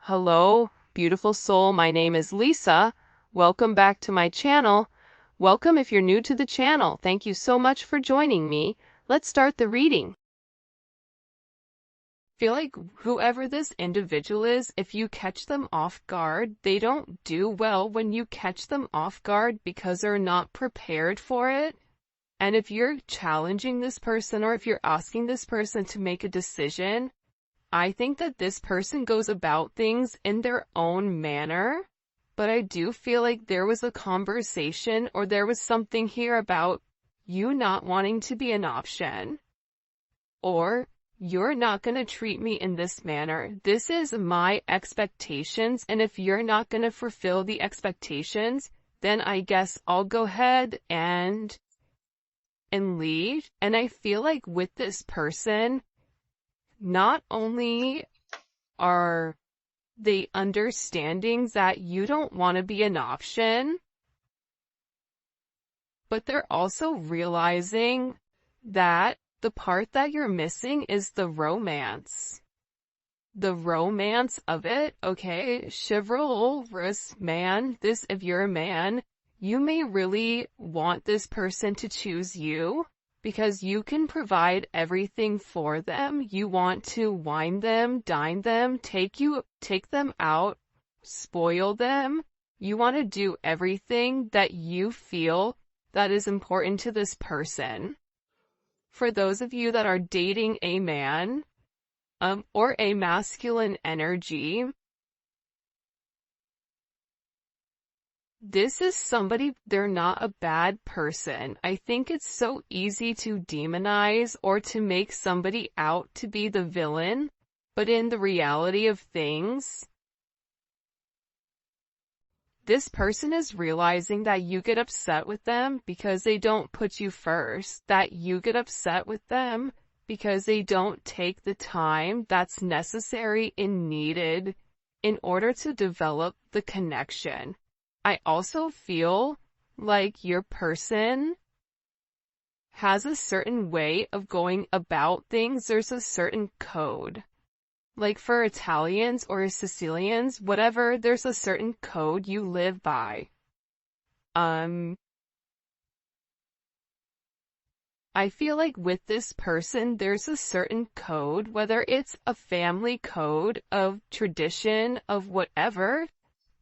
Hello, beautiful soul. My name is Lisa. Welcome back to my channel. Welcome if you're new to the channel. Thank you so much for joining me. Let's start the reading. Feel like whoever this individual is, if you catch them off guard, they don't do well when you catch them off guard because they're not prepared for it. And if you're challenging this person or if you're asking this person to make a decision, I think that this person goes about things in their own manner, but I do feel like there was a conversation or there was something here about you not wanting to be an option, or you're not going to treat me in this manner. This is my expectations, and if you're not going to fulfill the expectations, then I guess I'll go ahead and leave. And I feel like with this person, not only are they understanding that you don't want to be an option, but they're also realizing that the part that you're missing is the romance. The romance of it, okay? Chivalrous man, if you're a man, you may really want this person to choose you, because you can provide everything for them. You want to wine them, dine them, take them out, spoil them. You want to do everything that you feel that is important to this person. For those of you that are dating a man, or a masculine energy, this is somebody, they're not a bad person. I think it's so easy to demonize or to make somebody out to be the villain, but in the reality of things, this person is realizing that you get upset with them because they don't put you first, that you get upset with them because they don't take the time that's necessary and needed in order to develop the connection. I also feel like your person has a certain way of going about things. There's a certain code. Like for Italians or Sicilians, whatever, there's a certain code you live by. I feel like with this person, there's a certain code, whether it's a family code of tradition of whatever,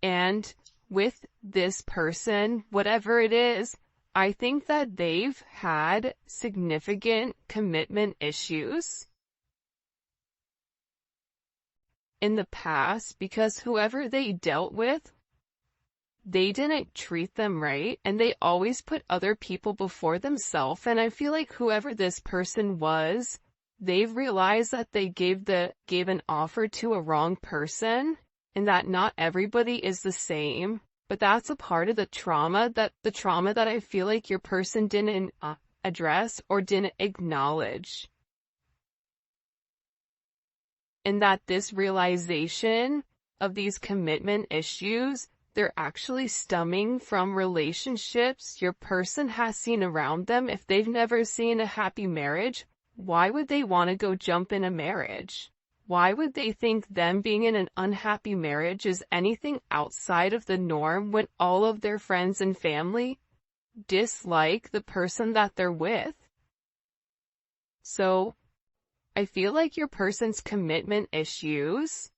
and with this person, whatever it is, I think that they've had significant commitment issues in the past because whoever they dealt with, they didn't treat them right, and they always put other people before themselves. And I feel like whoever this person was, they've realized that they gave an offer to a wrong person, and that not everybody is the same, but that's a part of the trauma that I feel like your person didn't address or didn't acknowledge. And that this realization of these commitment issues, they're actually stemming from relationships your person has seen around them. If they've never seen a happy marriage, why would they want to go jump in a marriage? Why would they think them being in an unhappy marriage is anything outside of the norm when all of their friends and family dislike the person that they're with? So, I feel like your person's commitment issues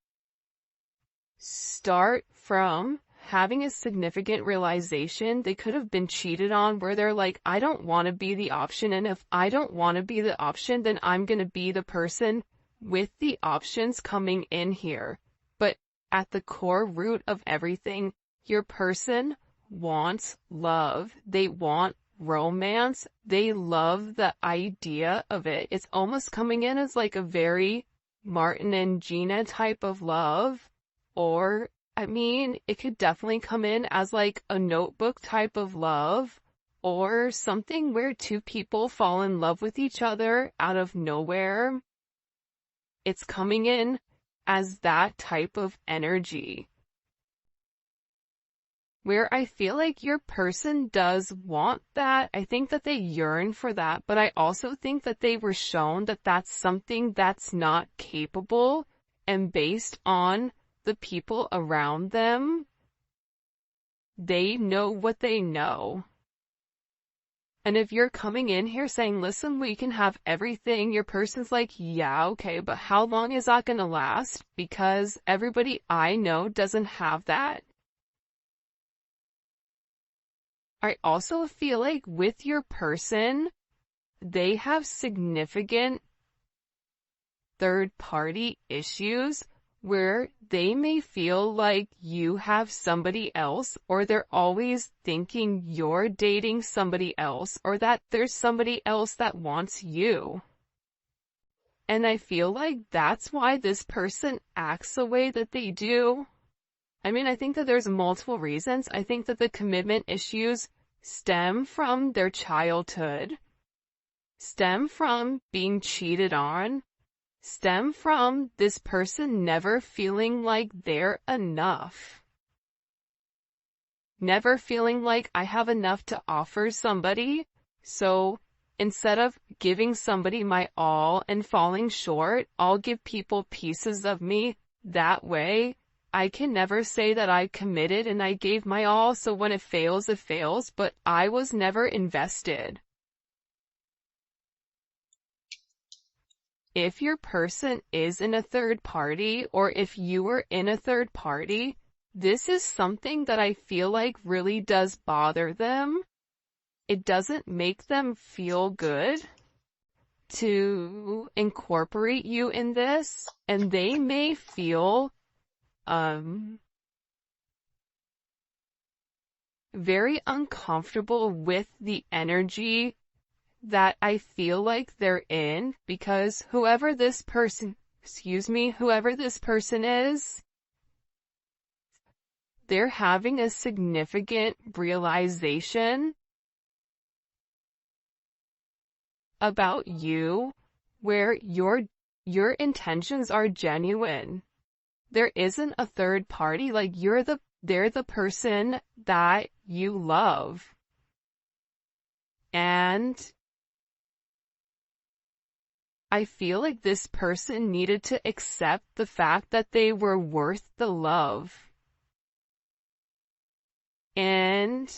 start from having a significant realization they could have been cheated on, where they're like, I don't want to be the option, and if I don't want to be the option, then I'm going to be the person with the options coming in here. But at the core root of everything, your person wants love. They want romance. They love the idea of it. It's almost coming in as like a very Martin and Gina type of love, or I mean, it could definitely come in as like a Notebook type of love, or something where two people fall in love with each other out of nowhere. It's coming in as that type of energy, where I feel like your person does want that. I think that they yearn for that, but I also think that they were shown that that's something that's not capable, and based on the people around them, they know what they know. And if you're coming in here saying, listen, we can have everything, your person's like, yeah, okay, but how long is that gonna last? Because everybody I know doesn't have that. I also feel like with your person, they have significant third-party issues where they may feel like you have somebody else, or they're always thinking you're dating somebody else, or that there's somebody else that wants you. And I feel like that's why this person acts the way that they do. I mean, I think that there's multiple reasons. I think that the commitment issues stem from their childhood, stem from being cheated on, stem from this person never feeling like they're enough. Never feeling like I have enough to offer somebody, so instead of giving somebody my all and falling short, I'll give people pieces of me. That way, I can never say that I committed and I gave my all, so when it fails, but I was never invested. If your person is in a third party, or if you were in a third party, this is something that I feel like really does bother them. It doesn't make them feel good to incorporate you in this, and they may feel very uncomfortable with the energy that I feel like they're in, because whoever this person is, they're having a significant realization about you where your intentions are genuine. There isn't a third party, like they're the person that you love. And I feel like this person needed to accept the fact that they were worth the love. And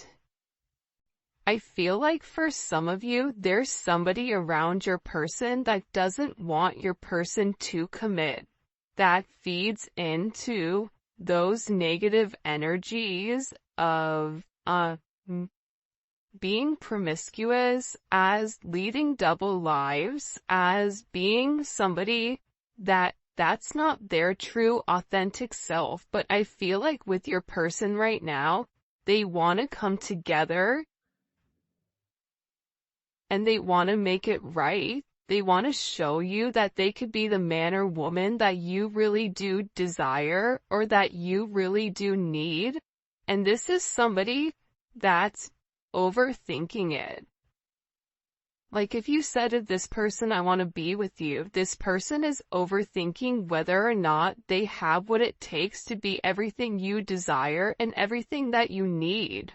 I feel like for some of you, there's somebody around your person that doesn't want your person to commit. That feeds into those negative energies of being promiscuous, as leading double lives, as being somebody that's not their true authentic self. But I feel like with your person right now, they want to come together and they want to make it right. They want to show you that they could be the man or woman that you really do desire, or that you really do need. And this is somebody that's overthinking it. Like if you said to this person, I want to be with you, this person is overthinking whether or not they have what it takes to be everything you desire and everything that you need.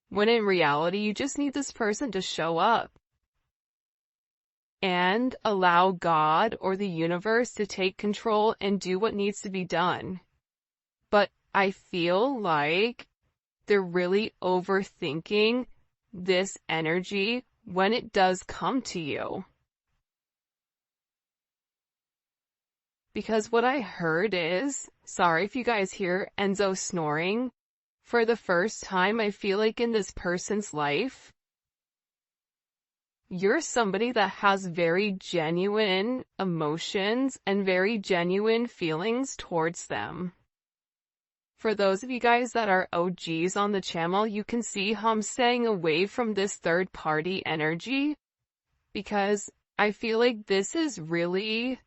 When in reality, you just need this person to show up and allow God or the universe to take control and do what needs to be done. But I feel like they're really overthinking this energy when it does come to you. Because what I heard is, sorry if you guys hear Enzo snoring, for the first time I feel like in this person's life, you're somebody that has very genuine emotions and very genuine feelings towards them. For those of you guys that are OGs on the channel, you can see how I'm staying away from this third party energy, because I feel like this is really,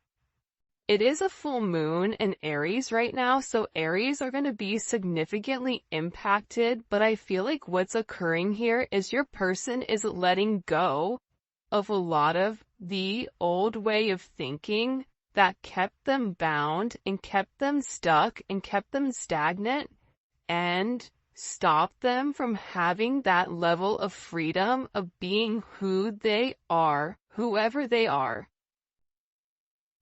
it is a full moon in Aries right now, so Aries are going to be significantly impacted, but I feel like what's occurring here is your person is letting go of a lot of the old way of thinking that kept them bound and kept them stuck and kept them stagnant and stopped them from having that level of freedom of being who they are, whoever they are.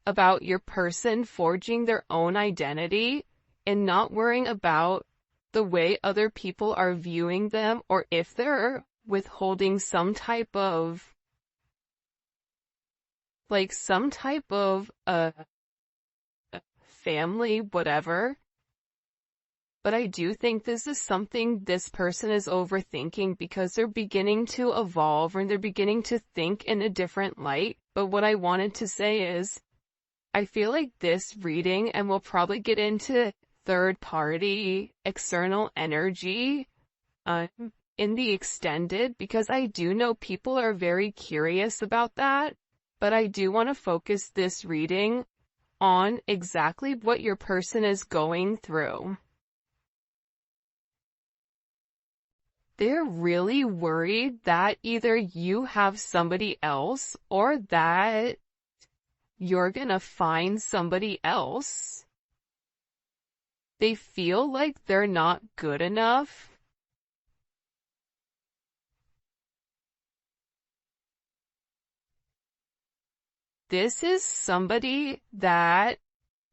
about your person forging their own identity and not worrying about the way other people are viewing them, or if they're withholding some type of family, whatever. But I do think this is something this person is overthinking because they're beginning to evolve and they're beginning to think in a different light. But what I wanted to say is, I feel like this reading, and we'll probably get into third party, external energy, in the extended, because I do know people are very curious about that. But I do want to focus this reading on exactly what your person is going through. They're really worried that either you have somebody else or that you're gonna find somebody else. They feel like they're not good enough. This is somebody that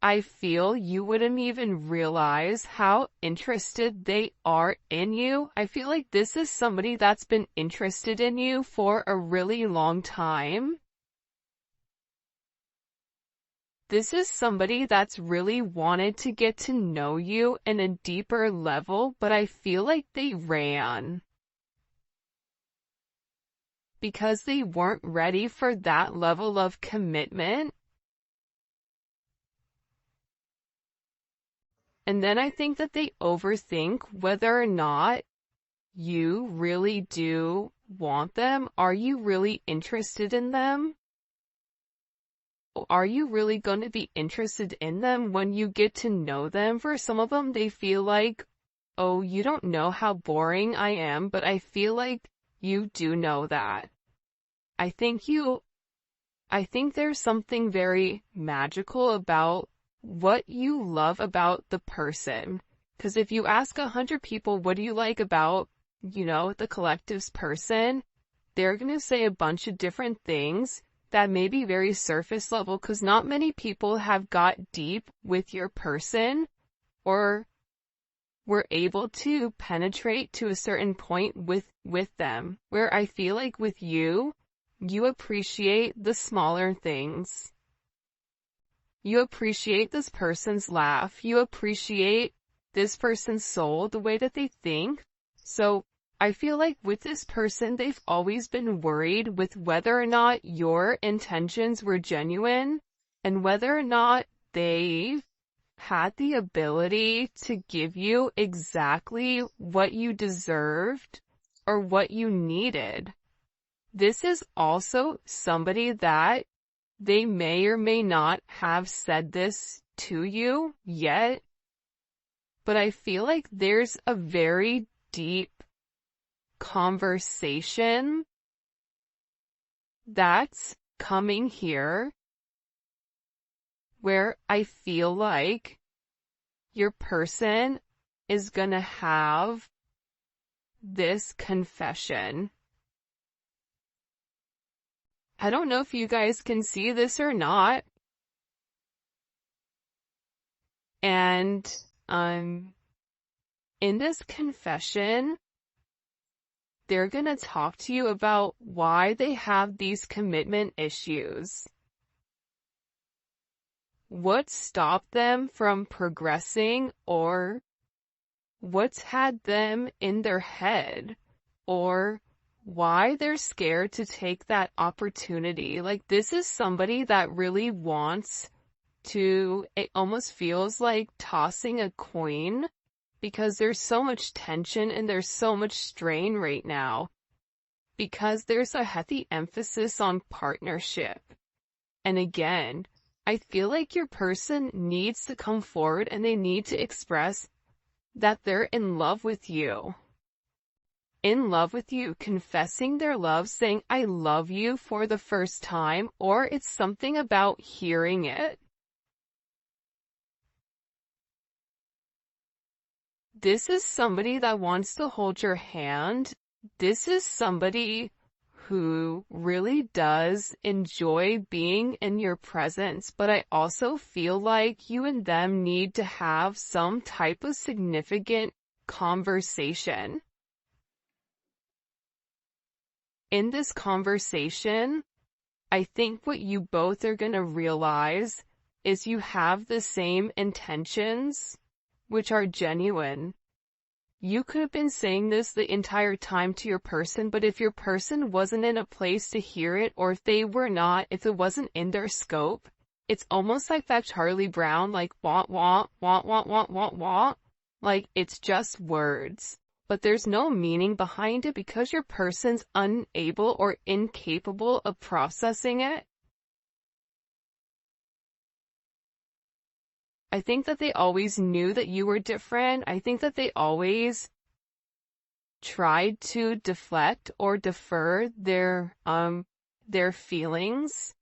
I feel you wouldn't even realize how interested they are in you. I feel like this is somebody that's been interested in you for a really long time. This is somebody that's really wanted to get to know you in a deeper level, but I feel like they ran because they weren't ready for that level of commitment. And then I think that they overthink whether or not you really do want them. Are you really interested in them? Are you really going to be interested in them when you get to know them? For some of them, they feel like, oh, you don't know how boring I am, but I feel like you do know that. I think there's something very magical about what you love about the person. Because if you ask 100 people, what do you like about, the collective's person, they're going to say a bunch of different things that may be very surface level, because not many people have got deep with your person or were able to penetrate to a certain point with them. Where I feel like with you, you appreciate the smaller things. You appreciate this person's laugh. You appreciate this person's soul, the way that they think. So I feel like with this person, they've always been worried with whether or not your intentions were genuine and whether or not they had the ability to give you exactly what you deserved or what you needed. This is also somebody that they may or may not have said this to you yet, but I feel like there's a very deep conversation that's coming here where I feel like your person is gonna have this confession. I don't know if you guys can see this or not. And in this confession, they're gonna talk to you about why they have these commitment issues. What stopped them from progressing, or what's had them in their head, or why they're scared to take that opportunity. Like, this is somebody that really wants to, it almost feels like tossing a coin, because there's so much tension and there's so much strain right now, because there's a heavy emphasis on partnership. And again, I feel like your person needs to come forward and they need to express that they're in love with you. In love with you, confessing their love, saying, I love you for the first time, or it's something about hearing it. This is somebody that wants to hold your hand. This is somebody who really does enjoy being in your presence, but I also feel like you and them need to have some type of significant conversation. In this conversation, I think what you both are going to realize is you have the same intentions, which are genuine. You could have been saying this the entire time to your person, but if your person wasn't in a place to hear it, or if it wasn't in their scope, it's almost like that Charlie Brown, like, want, like, it's just words. But there's no meaning behind it because your person's unable or incapable of processing it. I think that they always knew that you were different. I think that they always tried to deflect or defer their feelings.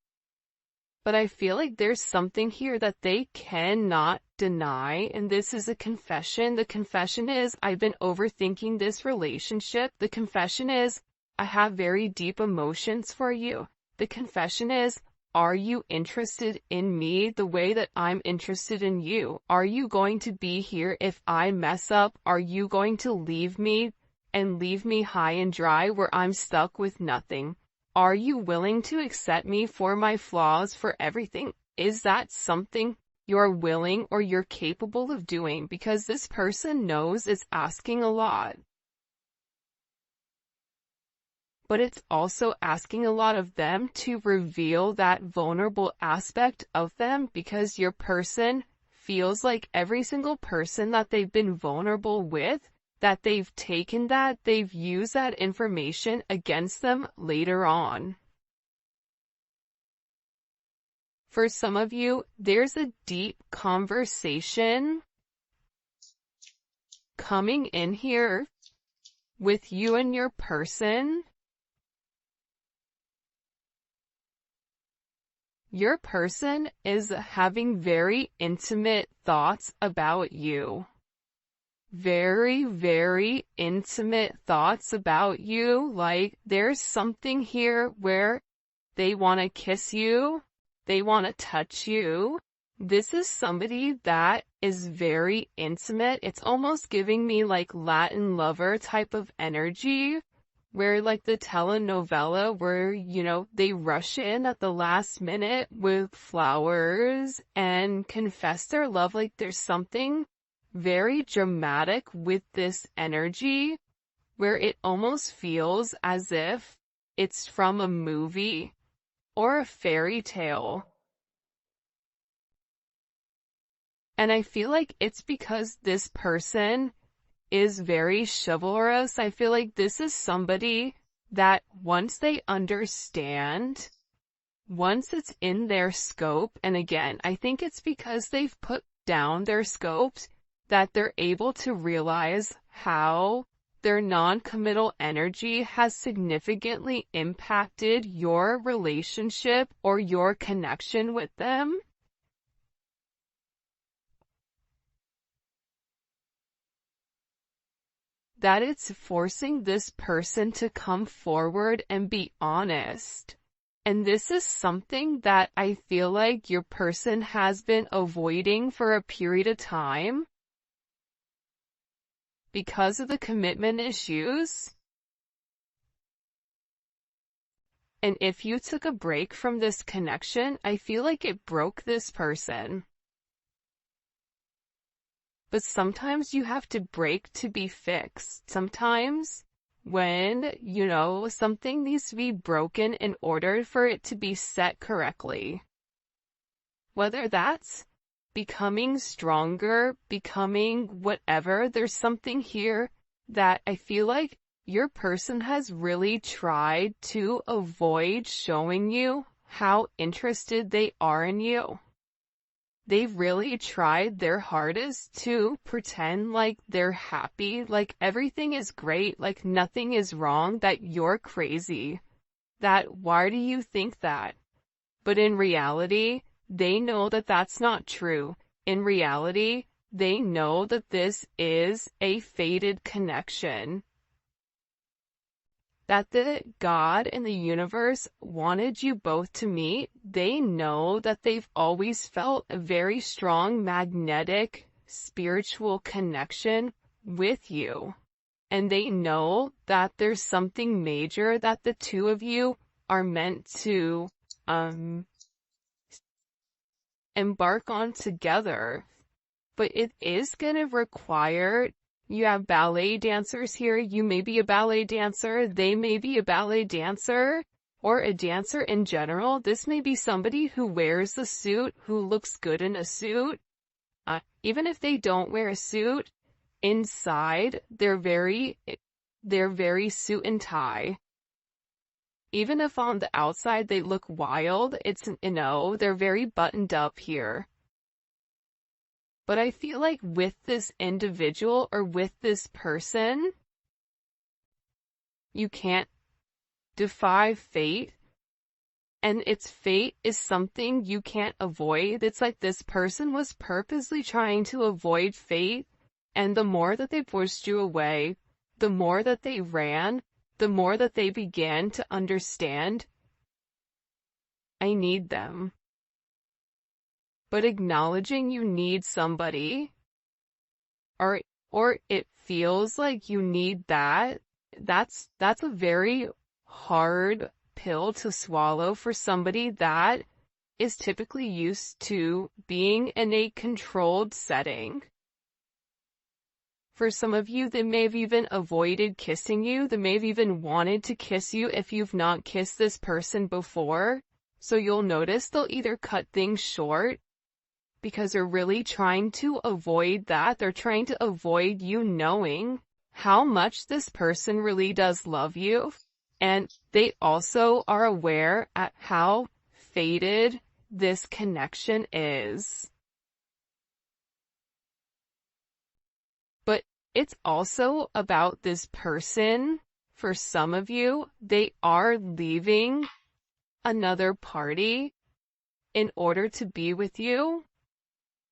But I feel like there's something here that they cannot deny, and this is a confession. The confession is, I've been overthinking this relationship. The confession is, I have very deep emotions for you. The confession is, are you interested in me the way that I'm interested in you? Are you going to be here if I mess up? Are you going to leave me and leave me high and dry where I'm stuck with nothing? Are you willing to accept me for my flaws, for everything? Is that something you're willing or you're capable of doing? Because this person knows it's asking a lot. But it's also asking a lot of them to reveal that vulnerable aspect of them, because your person feels like every single person that they've been vulnerable with, that they've taken that, they've used that information against them later on. For some of you, there's a deep conversation coming in here with you and your person. Your person is having very intimate thoughts about you. Very, very intimate thoughts about you. Like, there's something here where they want to kiss you. They want to touch you. This is somebody that is very intimate. It's almost giving me like Latin lover type of energy, where like the telenovela where, they rush in at the last minute with flowers and confess their love. Like, there's something very dramatic with this energy where it almost feels as if it's from a movie or a fairy tale. And I feel like it's because this person is very chivalrous. I feel like this is somebody that once they understand, once it's in their scope, and again, I think it's because they've put down their scopes, that they're able to realize how their non-committal energy has significantly impacted your relationship or your connection with them. That it's forcing this person to come forward and be honest. And this is something that I feel like your person has been avoiding for a period of time because of the commitment issues. And if you took a break from this connection, I feel like it broke this person. But sometimes you have to break to be fixed. Sometimes when, something needs to be broken in order for it to be set correctly. Whether that's becoming stronger, becoming whatever, there's something here that I feel like your person has really tried to avoid showing you how interested they are in you. They've really tried their hardest to pretend like they're happy, like everything is great, like nothing is wrong, that you're crazy. That why do you think that? But in reality, they know that that's not true. In reality, they know that this is a fated connection. that the God and the universe wanted you both to meet. They know that they've always felt a very strong magnetic spiritual connection with you. And they know that there's something major that the two of you are meant to embark on together. But it is going to require, you have ballet dancers here, you may be a ballet dancer, they may be a ballet dancer, or a dancer in general. This may be somebody who wears a suit, who looks good in a suit. Even if they don't wear a suit, inside, they're very suit and tie. Even if on the outside they look wild, they're very buttoned up here. But I feel like with this individual or with this person, you can't defy fate. And its fate is something you can't avoid. It's like this person was purposely trying to avoid fate. And the more that they pushed you away, the more that they ran, the more that they began to understand, I need them. But acknowledging you need somebody, or it feels like you need that's a very hard pill to swallow for somebody that is typically used to being in a controlled setting. For some of you, they may have even avoided kissing you. They may have even wanted to kiss you if you've not kissed this person before. So you'll notice they'll either cut things short because they're really trying to avoid that. They're trying to avoid you knowing how much this person really does love you. And they also are aware at how fated this connection is. But it's also about this person. For some of you, they are leaving another party in order to be with you,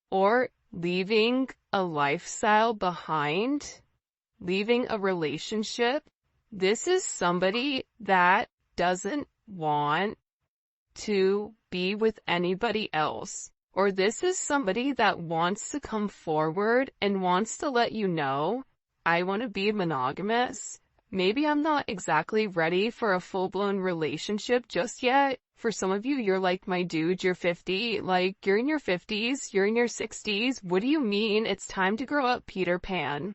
or leaving a lifestyle behind, leaving a relationship. This is somebody that doesn't want to be with anybody else. Or this is somebody that wants to come forward and wants to let you know, I want to be monogamous. Maybe I'm not exactly ready for a full-blown relationship just yet. For some of you, you're like, my dude, you're 50. Like, you're in your 50s, you're in your 60s. What do you mean? It's time to grow up, Peter Pan.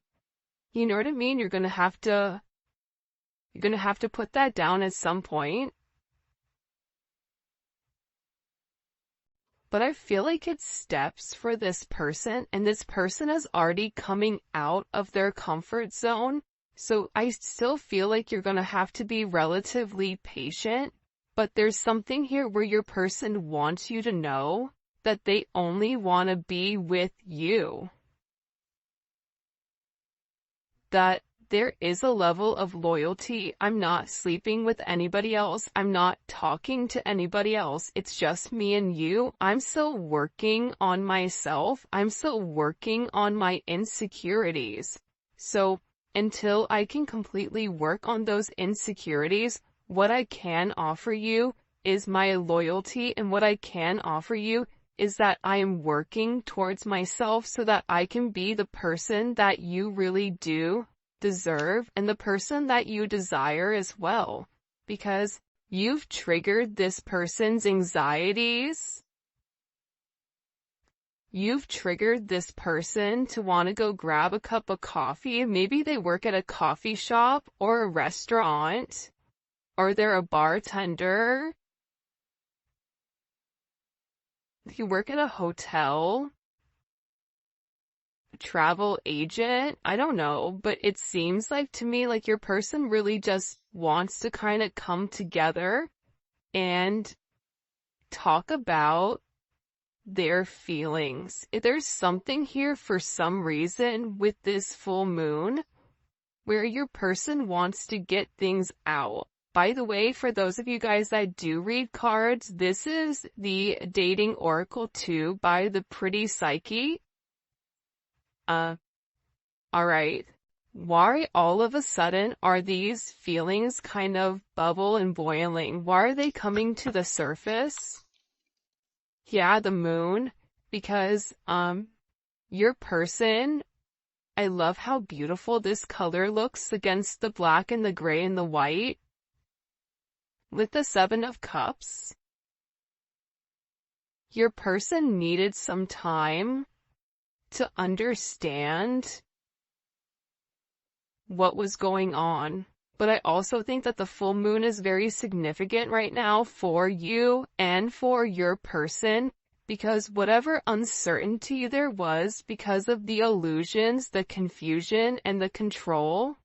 You know what I mean? You're gonna have to put that down at some point. But I feel like it's steps for this person, and this person is already coming out of their comfort zone. So I still feel like you're gonna have to be relatively patient, but there's something here where your person wants you to know that they only want to be with you. That there is a level of loyalty. I'm not sleeping with anybody else. I'm not talking to anybody else. It's just me and you. I'm still working on myself. I'm still working on my insecurities. So until I can completely work on those insecurities, what I can offer you is my loyalty, and what I can offer you is that I am working towards myself so that I can be the person that you really do deserve and the person that you desire as well, because you've triggered this person's anxieties. You've triggered this person to want to go grab a cup of coffee. Maybe they work at a coffee shop or a restaurant, or they're a bartender. You work at a hotel, travel agent, I don't know, but it seems like to me like your person really just wants to kind of come together and talk about their feelings. There's something here for some reason with this full moon where your person wants to get things out. By the way, for those of you guys that do read cards, this is the Dating Oracle 2 by the Pretty Psyche. Alright. Why all of a sudden are these feelings kind of bubble and boiling? Why are they coming to the surface? Yeah, the moon, because, your person, I love how beautiful this color looks against the black and the gray and the white. With the Seven of Cups, your person needed some time to understand what was going on. But I also think that the full moon is very significant right now for you and for your person, because whatever uncertainty there was because of the illusions, the confusion, and the control,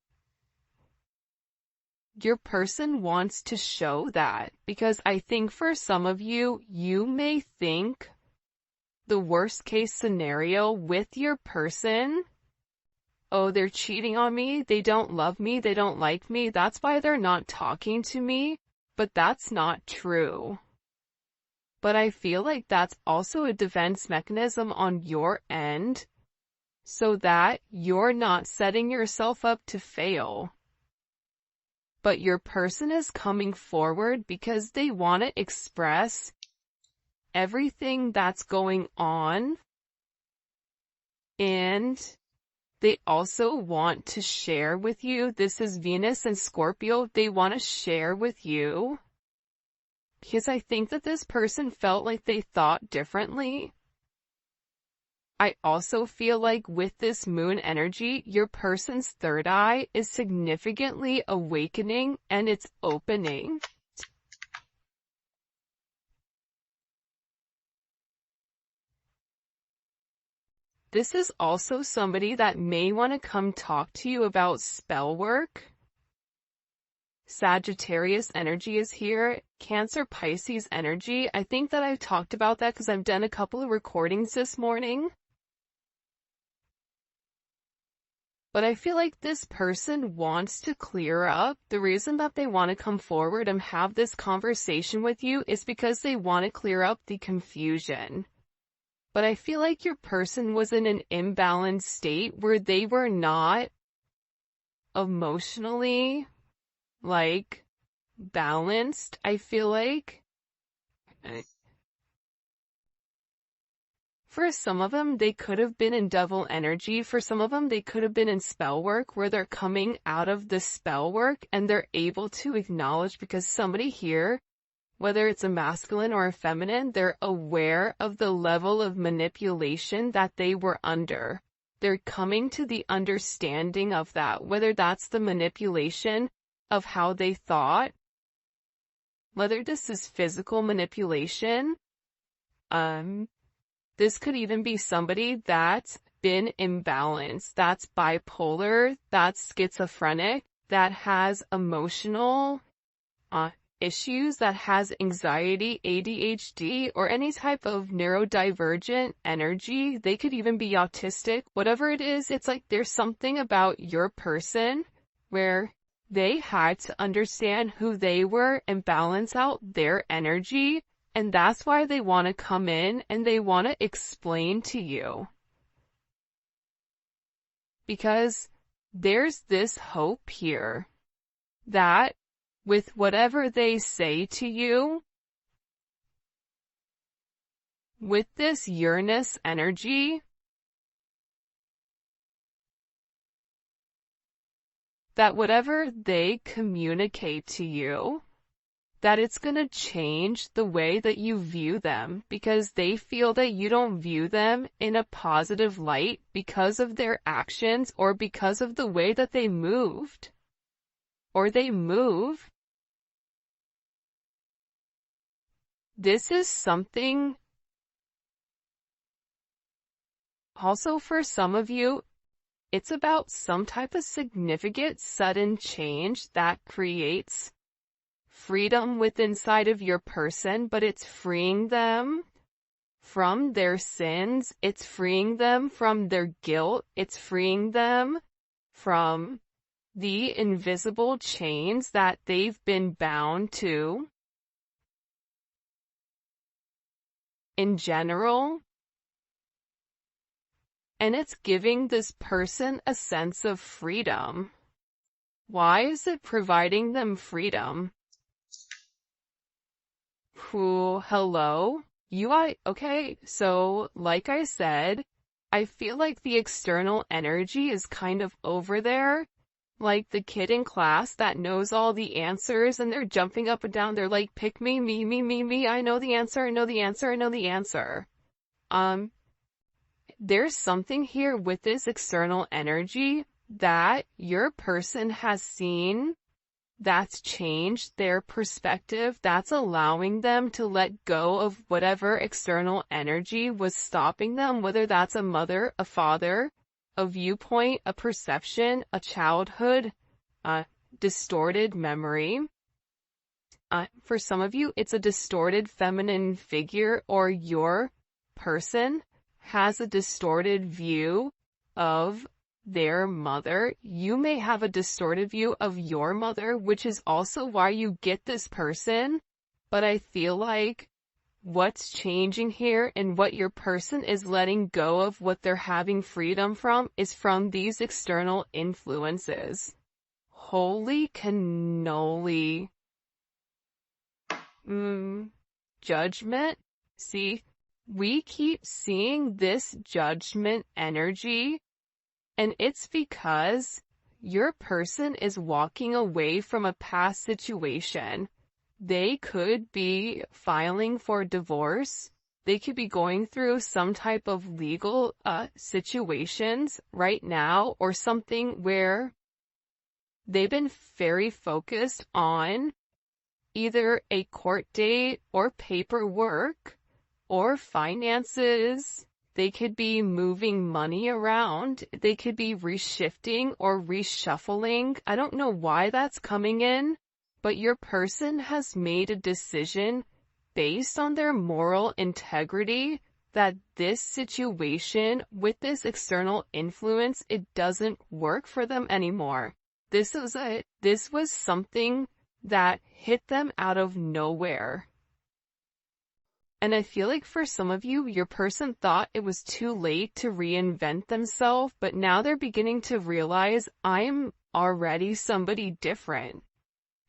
your person wants to show that. Because I think for some of you, you may think the worst case scenario with your person, oh, they're cheating on me, they don't love me, they don't like me, that's why they're not talking to me. But that's not true. But I feel like that's also a defense mechanism on your end, so that you're not setting yourself up to fail. But your person is coming forward because they want to express everything that's going on, and they also want to share with you. This is Venus and Scorpio. They want to share with you because I think that this person felt like they thought differently. I also feel like with this moon energy, your person's third eye is significantly awakening and it's opening. This is also somebody that may want to come talk to you about spell work. Sagittarius energy is here. Cancer, Pisces energy. I think that I've talked about that because I've done a couple of recordings this morning. But I feel like this person wants to clear up. The reason that they want to come forward and have this conversation with you is because they want to clear up the confusion. But I feel like your person was in an imbalanced state where they were not emotionally, balanced, I feel like. For some of them, they could have been in devil energy. For some of them, they could have been in spell work where they're coming out of the spell work and they're able to acknowledge, because somebody here, whether it's a masculine or a feminine, they're aware of the level of manipulation that they were under. They're coming to the understanding of that, whether that's the manipulation of how they thought, whether this is physical manipulation. This could even be somebody that's been imbalanced, that's bipolar, that's schizophrenic, that has emotional issues, that has anxiety, ADHD, or any type of neurodivergent energy. They could even be autistic. Whatever it is, it's like there's something about your person where they had to understand who they were and balance out their energy, and that's why they want to come in and they want to explain to you. Because there's this hope here that with whatever they say to you, with this Uranus energy, that whatever they communicate to you, that it's going to change the way that you view them, because they feel that you don't view them in a positive light because of their actions or because of the way that they moved or they move. This is something also for some of you. It's about some type of significant sudden change that creates freedom within inside of your person, but it's freeing them from their sins, it's freeing them from their guilt, it's freeing them from the invisible chains that they've been bound to. In general, and it's giving this person a sense of freedom. Why is it providing them freedom? Hello? Okay, so like I said, I feel like the external energy is kind of over there, like the kid in class that knows all the answers and they're jumping up and down. They're like, pick me, me, I know the answer, I know the answer, I know the answer. There's something here with this external energy that your person has seen that's changed their perspective, that's allowing them to let go of whatever external energy was stopping them, whether that's a mother, a father, a viewpoint, a perception, a childhood, a distorted memory. For some of you, it's a distorted feminine figure, or your person has a distorted view of their mother. You may have a distorted view of your mother, which is also why you get this person. But I feel like what's changing here and what your person is letting go of, what they're having freedom from, is from these external influences. Holy cannoli. Judgment. See, we keep seeing this judgment energy, and it's because your person is walking away from a past situation. They could be filing for divorce. They could be going through some type of legal situations right now, or something where they've been very focused on either a court date or paperwork or finances. They could be moving money around. They could be reshifting or reshuffling. I don't know why that's coming in, but your person has made a decision based on their moral integrity that this situation with this external influence, it doesn't work for them anymore. This was something that hit them out of nowhere. And I feel like for some of you, your person thought it was too late to reinvent themselves, but now they're beginning to realize, I'm already somebody different.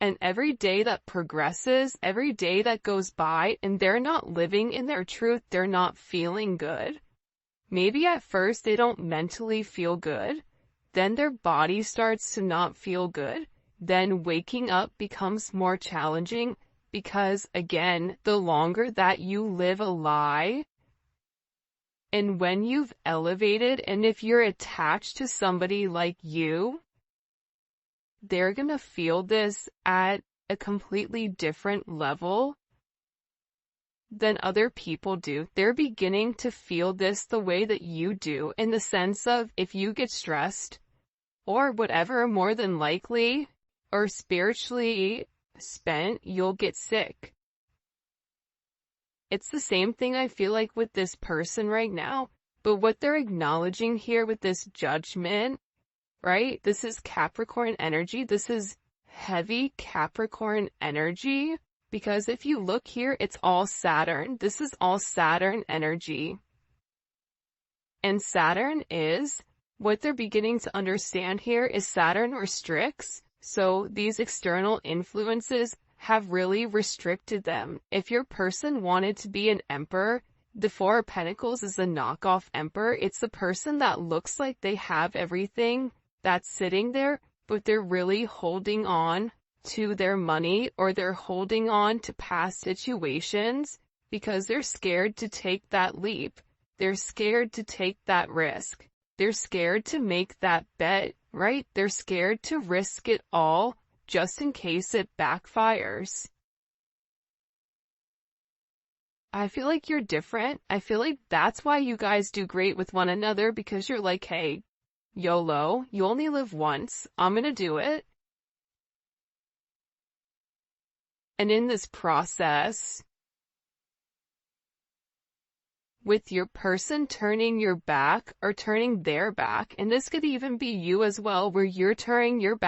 And every day that progresses, every day that goes by, and they're not living in their truth, they're not feeling good. Maybe at first they don't mentally feel good, then their body starts to not feel good, then waking up becomes more challenging. Because, again, the longer that you live a lie, and when you've elevated, and if you're attached to somebody like you, they're gonna feel this at a completely different level than other people do. They're beginning to feel this the way that you do, in the sense of, if you get stressed, or whatever, more than likely, or spiritually spent, you'll get sick. It's the same thing I feel like with this person right now, but what they're acknowledging here with this judgment, right? This is Capricorn energy. This is heavy Capricorn energy, because if you look here, it's all Saturn. This is all Saturn energy. And Saturn is, what they're beginning to understand here is Saturn restricts. So these external influences have really restricted them. If your person wanted to be an emperor, the Four of Pentacles is a knockoff emperor. It's the person that looks like they have everything that's sitting there, but they're really holding on to their money, or they're holding on to past situations because they're scared to take that leap. They're scared to take that risk. They're scared to make that bet, right? They're scared to risk it all just in case it backfires. I feel like you're different. I feel like that's why you guys do great with one another, because you're like, hey, YOLO, you only live once. I'm gonna do it. And in this process, with your person turning your back or turning their back, and this could even be you as well, where you're turning your back